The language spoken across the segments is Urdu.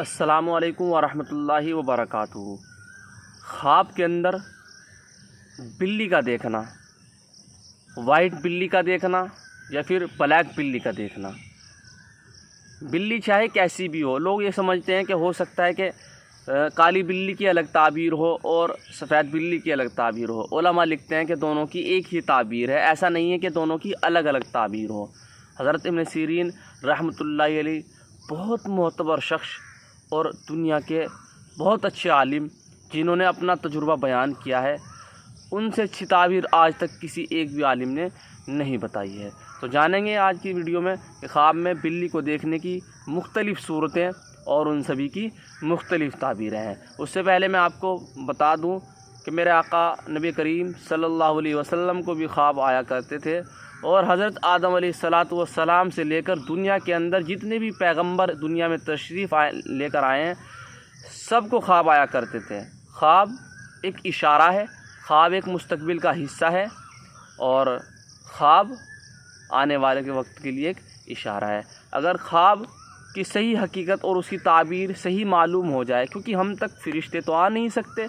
السلام علیکم ورحمۃ اللہ وبرکاتہ۔ خواب کے اندر بلی کا دیکھنا، وائٹ بلی کا دیکھنا یا پھر بلیک بلی کا دیکھنا۔ بلی چاہے کیسی بھی ہو، لوگ یہ سمجھتے ہیں کہ ہو سکتا ہے کہ کالی بلی کی الگ تعبیر ہو اور سفید بلی کی الگ تعبیر ہو۔ علماء لکھتے ہیں کہ دونوں کی ایک ہی تعبیر ہے، ایسا نہیں ہے کہ دونوں کی الگ الگ تعبیر ہو۔ حضرت ابن سیرین رحمۃ اللہ علیہ بہت معتبر شخص اور دنیا کے بہت اچھے عالم جنہوں نے اپنا تجربہ بیان کیا ہے، ان سے اچھی تعبیر آج تک کسی ایک بھی عالم نے نہیں بتائی ہے۔ تو جانیں گے آج کی ویڈیو میں کہ خواب میں بلی کو دیکھنے کی مختلف صورتیں اور ان سبھی کی مختلف تعبیریں ہیں۔ اس سے پہلے میں آپ کو بتا دوں کہ میرے آقا نبی کریم صلی اللہ علیہ وسلم کو بھی خواب آیا کرتے تھے، اور حضرت آدم علیہ السلام سے لے کر دنیا کے اندر جتنے بھی پیغمبر دنیا میں تشریف لے کر آئے ہیں، سب کو خواب آیا کرتے تھے۔ خواب ایک اشارہ ہے، خواب ایک مستقبل کا حصہ ہے، اور خواب آنے والے کے وقت کے لیے ایک اشارہ ہے۔ اگر خواب کی صحیح حقیقت اور اس کی تعبیر صحیح معلوم ہو جائے، کیونکہ ہم تک فرشتے تو آ نہیں سکتے،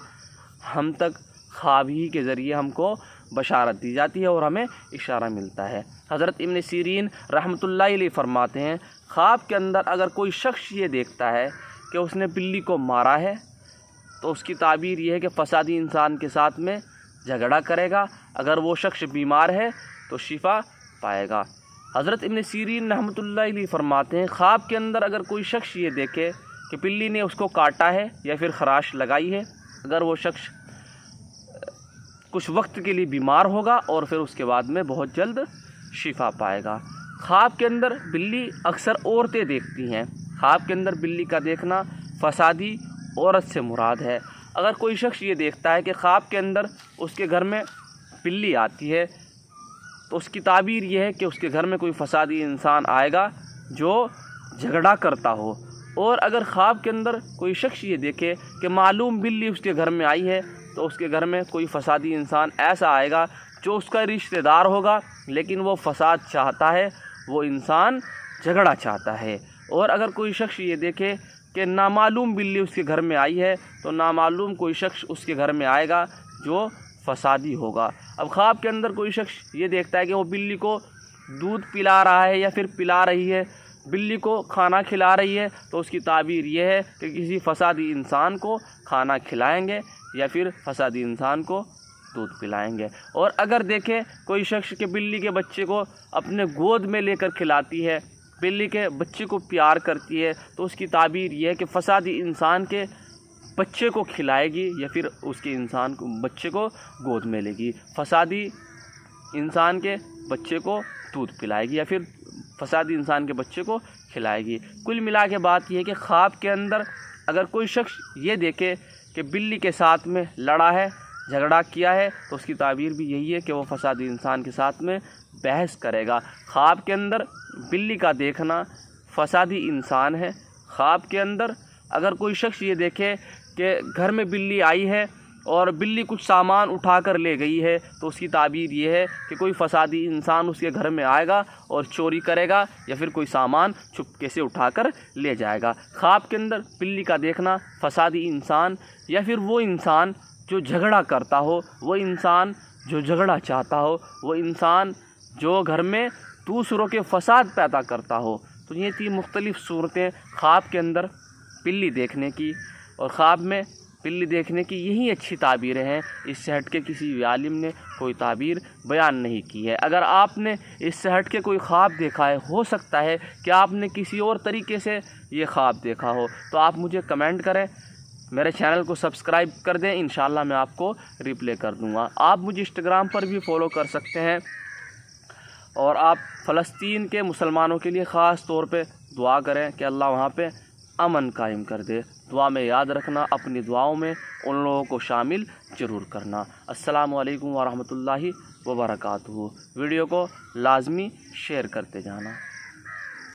ہم تک خواب ہی کے ذریعے ہم کو بشارت دی جاتی ہے اور ہمیں اشارہ ملتا ہے۔ حضرت ابن سیرین رحمۃ اللہ علیہ فرماتے ہیں، خواب کے اندر اگر کوئی شخص یہ دیکھتا ہے کہ اس نے بلی کو مارا ہے تو اس کی تعبیر یہ ہے کہ فسادی انسان کے ساتھ میں جھگڑا کرے گا، اگر وہ شخص بیمار ہے تو شفا پائے گا۔ حضرت ابن سیرین رحمۃ اللہ علیہ فرماتے ہیں، خواب کے اندر اگر کوئی شخص یہ دیکھے کہ بلی نے اس کو کاٹا ہے یا پھر خراش لگائی ہے، اگر وہ شخص کچھ وقت کے لیے بیمار ہوگا اور پھر اس کے بعد میں بہت جلد شفا پائے گا۔ خواب کے اندر بلی اکثر عورتیں دیکھتی ہیں۔ خواب کے اندر بلی کا دیکھنا فسادی عورت سے مراد ہے۔ اگر کوئی شخص یہ دیکھتا ہے کہ خواب کے اندر اس کے گھر میں بلی آتی ہے تو اس کی تعبیر یہ ہے کہ اس کے گھر میں کوئی فسادی انسان آئے گا جو جھگڑا کرتا ہو۔ اور اگر خواب کے اندر کوئی شخص یہ دیکھے کہ معلوم بلی اس کے گھر میں آئی ہے تو اس کے گھر میں کوئی فسادی انسان ایسا آئے گا جو اس کا رشتہ دار ہوگا، لیکن وہ فساد چاہتا ہے، وہ انسان جھگڑا چاہتا ہے۔ اور اگر کوئی شخص یہ دیکھے کہ نامعلوم بلی اس کے گھر میں آئی ہے تو نامعلوم کوئی شخص اس کے گھر میں آئے گا جو فسادی ہوگا۔ اب خواب کے اندر کوئی شخص یہ دیکھتا ہے کہ وہ بلی کو دودھ پلا رہا ہے یا پھر پلا رہی ہے، بلی کو کھانا کھلا رہی ہے، تو اس کی تعبیر یہ ہے کہ کسی فسادی انسان کو کھانا کھلائیں گے یا پھر فسادی انسان کو دودھ پلائیں گے۔ اور اگر دیکھیں کوئی شخص کہ بلی کے بچے کو اپنے گود میں لے کر کھلاتی ہے، بلی کے بچے کو پیار کرتی ہے، تو اس کی تعبیر یہ ہے کہ فسادی انسان کے بچے کو کھلائے گی یا پھر اس کے انسان کو بچے کو گود میں لے گی، فسادی انسان کے بچے کو دودھ پلائے گی یا پھر فسادی انسان کے بچے کو کھلائے گی۔ کل ملا کے بات یہ ہے کہ خواب کے اندر اگر کوئی شخص یہ دیکھے کہ بلی کے ساتھ میں لڑا ہے، جھگڑا کیا ہے، تو اس کی تعبیر بھی یہی ہے کہ وہ فسادی انسان کے ساتھ میں بحث کرے گا۔ خواب کے اندر بلی کا دیکھنا فسادی انسان ہے۔ خواب کے اندر اگر کوئی شخص یہ دیکھے کہ گھر میں بلی آئی ہے اور بلی کچھ سامان اٹھا کر لے گئی ہے، تو اس کی تعبیر یہ ہے کہ کوئی فسادی انسان اس کے گھر میں آئے گا اور چوری کرے گا یا پھر کوئی سامان چپکے سے اٹھا کر لے جائے گا۔ خواب کے اندر بلی کا دیکھنا فسادی انسان یا پھر وہ انسان جو جھگڑا کرتا ہو، وہ انسان جو جھگڑا چاہتا ہو، وہ انسان جو گھر میں دوسروں کے فساد پیدا کرتا ہو۔ تو یہ تھی مختلف صورتیں خواب کے اندر بلی دیکھنے کی، اور خواب میں بلی دیکھنے کی یہی اچھی تعبیریں ہیں۔ اس سے ہٹ کے کسی بھی عالم نے کوئی تعبیر بیان نہیں کی ہے۔ اگر آپ نے اس سے ہٹ کے کوئی خواب دیکھا ہے، ہو سکتا ہے کہ آپ نے کسی اور طریقے سے یہ خواب دیکھا ہو، تو آپ مجھے کمنٹ کریں، میرے چینل کو سبسکرائب کر دیں، انشاءاللہ میں آپ کو ریپلے کر دوں گا۔ آپ مجھے انسٹاگرام پر بھی فالو کر سکتے ہیں، اور آپ فلسطین کے مسلمانوں کے لیے خاص طور پہ دعا کریں کہ اللہ وہاں پہ امن قائم کر دے۔ دعا میں یاد رکھنا، اپنی دعاؤں میں ان لوگوں کو شامل ضرور کرنا۔ السلام علیکم ورحمۃ اللہ وبرکاتہ۔ ویڈیو کو لازمی شیئر کرتے جانا۔